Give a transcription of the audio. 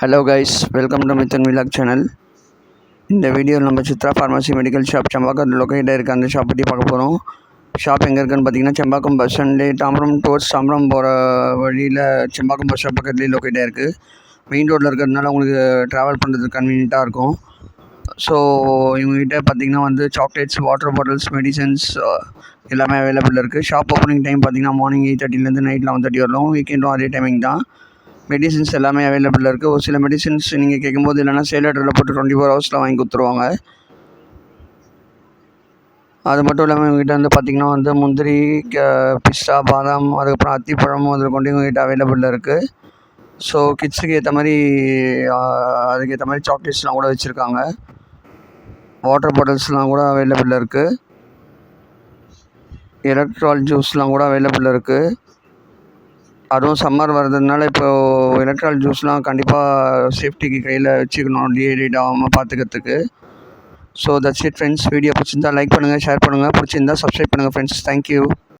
Hello guys, welcome to Mithun vlog channel. இந்த வீடியோவில் நம்ம Chitra pharmacy medical shop Sembakkam லொக்கேட்டாக இருக்க அந்த ஷாப் பற்றி பார்க்க போகிறோம். ஷாப் எங்கே இருக்குன்னு பார்த்தீங்கன்னா செம்பாக்கம் பஸ் ஸ்டாண்ட்லேயே தாம்பரம் டுவர்ட்ஸ் தாம்பரம் போகிற வழியில் செம்பாக்கம் பஸ் ஸ்டாப் பக்கத்துலேயே லொக்கேட்டாக இருக்குது. மெயின் ரோட்டில் இருக்கிறதுனால உங்களுக்கு ட்ராவல் பண்ணுறதுக்கு கன்வீனியண்ட்டாக இருக்கும். ஸோ இவங்ககிட்ட பார்த்தீங்கன்னா சாக்லேட்ஸ், வாட்டர் பாட்டில்ஸ், மெடிசன்ஸ் எல்லாமே அவைலபிள் இருக்குது. ஷாப் ஓப்பனிங் டைம் பார்த்தீங்கன்னா மார்னிங் 8:30 நைட் 11:30 வரலாம். வீக்கெண்டும் அதே டைமிங் தான். மெடிசன்ஸ் எல்லாமே அவைலபிள் இருக்குது. ஒரு சில மெடிசன்ஸ் நீங்கள் கேட்கும்போது இல்லைனா சேல் ஆர்டரில் போட்டு 24 ஹவர்ஸில் வாங்கி கொடுத்துருவாங்க. அது மட்டும் இல்லாமல் இவங்ககிட்ட பார்த்திங்கன்னா முந்திரி, பிஸ்தா, பாதாம், அதுக்கப்புறம் அத்திப்பழம் அதில் கொண்டு இவங்ககிட்ட அவைலபிளில் இருக்குது. ஸோ கிட்ஸுக்கு ஏற்ற மாதிரி அதுக்கேற்ற மாதிரி சாக்லேட்ஸ்லாம் கூட வச்சுருக்காங்க. வாட்டர் பாட்டில்ஸ்லாம் கூட அவைலபிளில் இருக்குது. எலக்ட்ரால் ஜூஸ்லாம் கூட அவைலபிளில் இருக்குது. அதுவும் சம்மர் வர்றதுனால இப்போது எலக்ட்ரால் ஜூஸ்லாம் கண்டிப்பாக சேஃப்டிக்கு கையில் வச்சுக்கணும், டீஹைட்ரேட் ஆகாமல் பார்த்துக்கிறதுக்கு. So that's it friends. Video பிடிச்சிருந்தா லைக் பண்ணுங்கள், ஷேர் பண்ணுங்கள். பிடிச்சிருந்தா சப்ஸ்கிரைப் பண்ணுங்கள் ஃப்ரெண்ட்ஸ். தேங்க்யூ.